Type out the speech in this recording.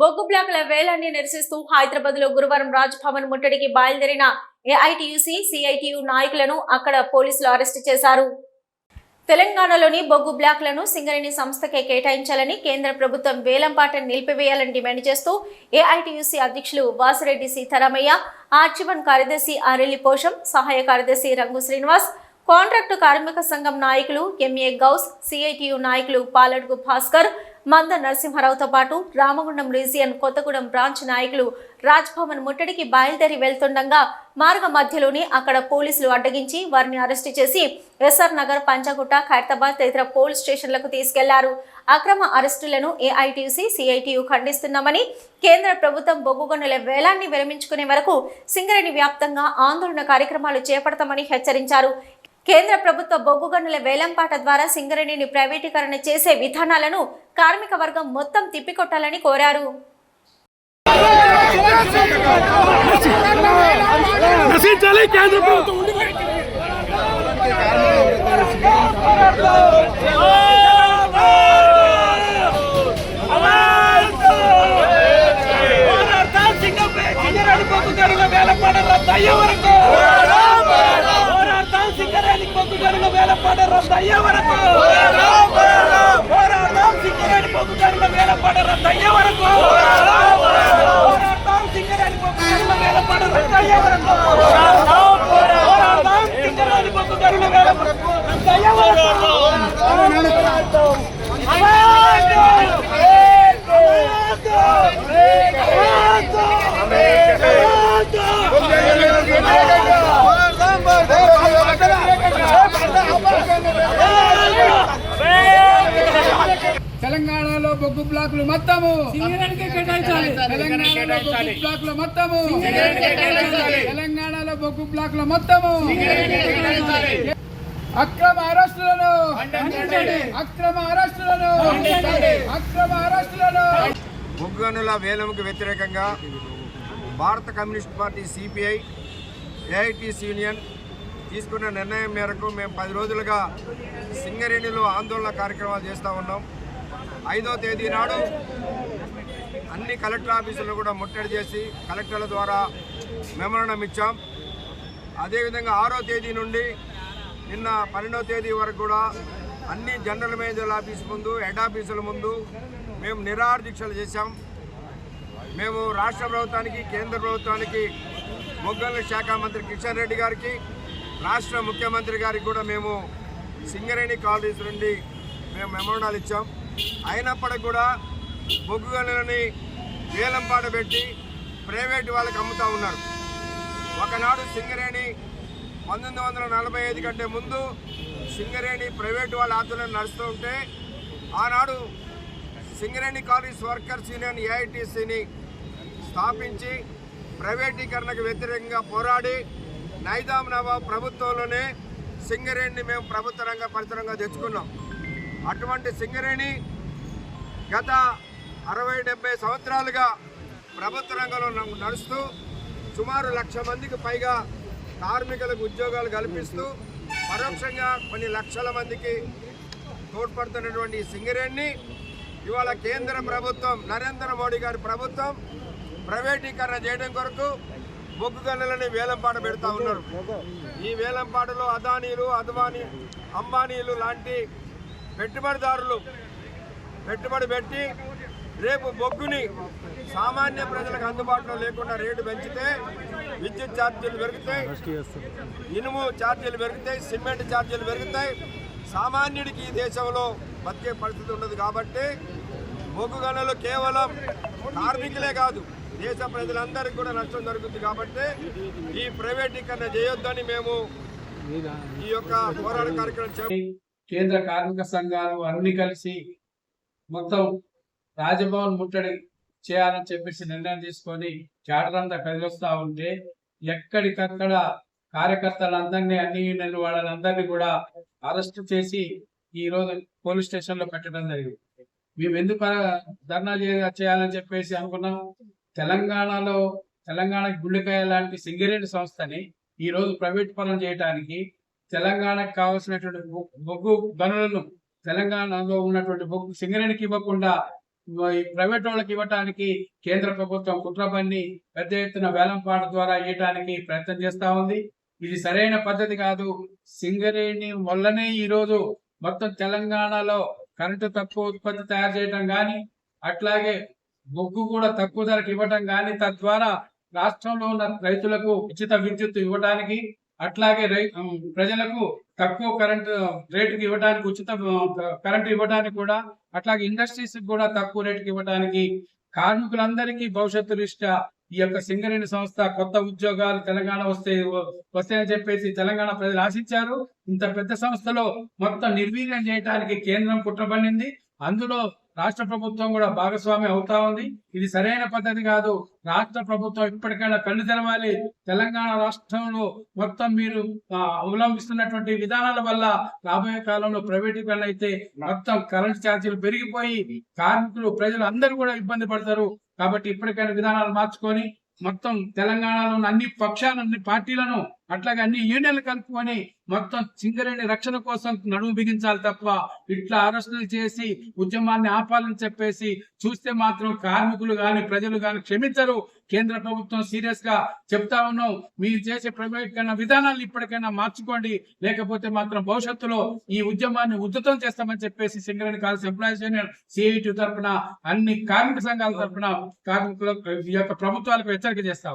బొగ్గు బ్లాకుల వేలాన్ని నిరసిస్తూ హైదరాబాద్ లో గురువారం రాజ్ భవన్ ముట్టడికి బయలుదేరిన ఏఐటియుసి, సిఐటియు నాయకులను అక్కడ పోలీసులు అరెస్టు చేశారు. తెలంగాణలోని బొగ్గు బ్లాక్లను సింగరేణి సంస్థకే కేటాయించాలని కేంద్ర ప్రభుత్వం వేలంపాటను నిలిపివేయాలని డిమాండ్ చేస్తూ ఏఐటియుసి అధ్యక్షులు వాసిరెడ్డి సీతారామయ్య, ఆర్చివన్ కార్యదర్శి ఆరెల్లి పోషం, సహాయ కార్యదర్శి రంగు శ్రీనివాస్, కాంట్రాక్టు కార్మిక సంఘం నాయకులు ఎంఏ గౌస్, సిఐటియు నాయకులు పాలడుగు భాస్కర్, మంద నరసింహారావుతో పాటు రామగుండం రీజియన్ కొత్తగూడెం బ్రాంచ్ నాయకులు రాజ్ భవన్ ముట్టడికి బయలుదేరి వెళ్తుండగా మార్గ మధ్యలోనే అక్కడ పోలీసులు అడ్డగించి వారిని అరెస్టు చేసి ఎస్ఆర్ నగర్, పంచగుట్ట, ఖైరతాబాద్ తదితర పోలీస్ స్టేషన్లకు తీసుకెళ్లారు. అక్రమ అరెస్టులను ఏఐటియుసి, సిఐటియు ఖండిస్తున్నామని, కేంద్ర ప్రభుత్వం బొగ్గు గనుల వేలాన్ని విరమించుకునే వరకు సింగరేణి వ్యాప్తంగా ఆందోళన కార్యక్రమాలు చేపడతామని హెచ్చరించారు. కేంద్ర ప్రభుత్వ బొగ్గు గనుల వేలంపాట ద్వారా సింగరేణిని ప్రైవేటీకరణ చేసే విధానాలను కార్మిక వర్గం మొత్తం తిప్పికొట్టాలని కోరారు. తెలంగాణలో బొగ్గు బ్లాకులు మొత్తము తెలంగాణలో బొగ్గు బ్లాకుల మొత్తము అక్రమ అరెస్టులను బొగ్గు గనుల వేలంకు వ్యతిరేకంగా భారత communist party CPI, AITC union తీసుకున్న నిర్ణయం మేరకు మేము 10 రోజులుగా సింగరేణిలో ఆందోళన కార్యక్రమాలు చేస్తూ ఉన్నాం. 5వ తేదీ నాడు అన్ని కలెక్టర్ ఆఫీసులను కూడా ముట్టడి చేసి కలెక్టర్ల ద్వారా మెమోరాండం ఇచ్చాం. అదేవిధంగా 6వ తేదీ నుండి నిన్న 12వ తేదీ వరకు కూడా అన్ని జనరల్ మేనేజర్ల ఆఫీసు ముందు, హెడ్ ఆఫీసుల ముందు మేము నిరాహార దీక్షలు చేశాం. మేము రాష్ట్ర ప్రభుత్వానికి, కేంద్ర ప్రభుత్వానికి, బొగ్గు శాఖ మంత్రి కిషన్ రెడ్డి గారికి, రాష్ట్ర ముఖ్యమంత్రి గారికి కూడా మేము సింగరేణి కాలనీస్ నుండి మేము మెమోరాండాలు ఇచ్చాం. అయినప్పటికీ కూడా బొగ్గు గనులని వేలంపాట పెట్టి ప్రైవేటు వాళ్ళకి అమ్ముతూ ఉన్నారు. ఒకనాడు సింగరేణి 1945 కంటే ముందు సింగరేణి ప్రైవేటు వాళ్ళ ఆధ్వర్యంలో నడుస్తూ ఉంటే ఆనాడు సింగరేణి కాలనీస్ వర్కర్స్ యూనియన్ ఏఐటిసిని స్థాపించి ప్రైవేటీకరణకు వ్యతిరేకంగా పోరాడి నైజాం నవాబ్ ప్రభుత్వంలోనే సింగరేణిని మేము ప్రభుత్వ రంగ పరిసరంగా తెచ్చుకున్నాం. అటువంటి సింగరేణి గత 60-70 సంవత్సరాలుగా ప్రభుత్వ రంగంలో నడుస్తూ సుమారు 1,00,000 మందికి పైగా కార్మికులకు ఉద్యోగాలు కల్పిస్తూ పరోక్షంగా కొన్ని లక్షల మందికి తోడ్పడుతున్నటువంటి సింగరేణిని ఇవాళ కేంద్ర ప్రభుత్వం, నరేంద్ర మోడీ గారి ప్రభుత్వం ప్రైవేటీకరణ చేయడం కొరకు బొగ్గు గనులని వేలంపాట పెడతా ఉన్నారు. ఈ వేలంపాటలో అదానీలు, అంబానీలు లాంటి పెట్టుబడిదారులు పెట్టుబడి పెట్టి రేపు బొగ్గుని సామాన్య ప్రజలకు అందుబాటులో లేకుండా రేటు పెంచితే విద్యుత్ ఛార్జీలు పెరుగుతాయి, ఇనుము ఛార్జీలు పెరుగుతాయి, సిమెంట్ ఛార్జీలు పెరుగుతాయి. సామాన్యుడికి ఈ దేశంలో బతికే పరిస్థితి ఉండదు. కాబట్టి బొగ్గు గనులు కేవలం కార్మికులే కాదు, దేశ ప్రజలందరికీ కూడా నష్టం జరుగుతుంది. కాబట్టి ఈ ప్రైవేటీకరణ చేయొద్దని మేము ఈ యొక్క పోరాట కార్యక్రమం కేంద్ర కార్మిక సంఘాలు అన్ని కలిసి మొత్తం రాజభవన్ ముట్టడి చేయాలని చెప్పేసి నిర్ణయం తీసుకొని చాటరంతా కదిలిస్తూ ఉంటే ఎక్కడికక్కడ కార్యకర్తలందరినీ, అన్ని యూనియన్లు వాళ్ళందరినీ కూడా అరెస్ట్ చేసి ఈ రోజు పోలీస్ స్టేషన్ లో పెట్టడం జరిగింది. మేము ఎందుకు ధర్నా చేయాలని చెప్పేసి అనుకున్నాం. తెలంగాణకి గుండెకాయ లాంటి సింగరేణి సంస్థని ఈ రోజు ప్రైవేట్ పరం చేయడానికి, తెలంగాణకు కావాల్సినటువంటి బొగ్గు గనులను తెలంగాణలో ఉన్నటువంటి బొగ్గు సింగరేణికి ఇవ్వకుండా ఈ ప్రైవేట్ వాళ్ళకి ఇవ్వటానికి కేంద్ర ప్రభుత్వం కుట్రబన్ని పెద్ద ఎత్తున వేలంపాట ద్వారా ఇవ్వటానికి ప్రయత్నం చేస్తా ఉంది. ఇది సరైన పద్ధతి కాదు. సింగరేణి వల్లనే ఈరోజు మొత్తం తెలంగాణలో కరెంటు తక్కువ ఉత్పత్తి తయారు చేయడం కానీ, అట్లాగే బొగ్గు కూడా తక్కువ ధరకు ఇవ్వటం కానీ, తద్వారా రాష్ట్రంలో ఉన్న రైతులకు ఉచిత విద్యుత్ ఇవ్వడానికి, అట్లాగే ప్రజలకు తక్కువ కరెంటు రేటుకి ఇవ్వడానికి, ఉచిత కరెంటు ఇవ్వడానికి కూడా, అట్లాగే ఇండస్ట్రీస్ కూడా తక్కువ రేటుకి ఇవ్వడానికి, కార్మికులందరికీ భవిష్యత్తు దృష్ట్యా ఈ యొక్క సింగరేణి సంస్థ కొత్త ఉద్యోగాలు తెలంగాణ వస్తాయని చెప్పేసి తెలంగాణ ప్రజలు ఆశించారు. ఇంత పెద్ద సంస్థలో మొత్తం నిర్వీర్యం చేయడానికి కేంద్రం కుట్రబడింది. అందులో రాష్ట్ర ప్రభుత్వం కూడా భాగస్వామి అవుతా ఉంది. ఇది సరైన పద్ధతి కాదు. రాష్ట్ర ప్రభుత్వం ఇప్పటికైనా కళ్ళు తెరవాలి. తెలంగాణ రాష్ట్రంలో మొత్తం మీరు అవలంబిస్తున్నటువంటి విధానాల వల్ల రాబోయే కాలంలో ప్రైవేటీకరణ అయితే మొత్తం కరెంట్ ఛార్జీలు పెరిగిపోయి కార్మికులు ప్రజలు అందరూ కూడా ఇబ్బంది పడతారు. కాబట్టి ఇప్పటికైనా విధానాలు మార్చుకొని మొత్తం తెలంగాణలో ఉన్న అన్ని పక్షాలను, అన్ని పార్టీలను, అట్లాగే అన్ని యూనియన్లు కలుపుకొని మొత్తం సింగరేణి రక్షణ కోసం నడుము బిగించాలి తప్ప ఇట్లా అరెస్టులు చేసి ఉద్యమాన్ని ఆపాలని చెప్పేసి చూస్తే మాత్రం కార్మికులు గాని ప్రజలు గాని క్షమించరు. కేంద్ర ప్రభుత్వం సీరియస్ గా చెప్తా ఉన్నాం, మీరు చేసే ప్రైవేటీకరణ విధానాలు ఇప్పటికైనా మార్చుకోండి, లేకపోతే మాత్రం భవిష్యత్తులో ఈ ఉద్యమాన్ని ఉధృతం చేస్తామని చెప్పేసి Singareni college employees union CIT తరఫున, అన్ని కార్మిక సంఘాల తరఫున కార్మికులకు ఈ యొక్క ప్రభుత్వాలకు హెచ్చరిక చేస్తాం.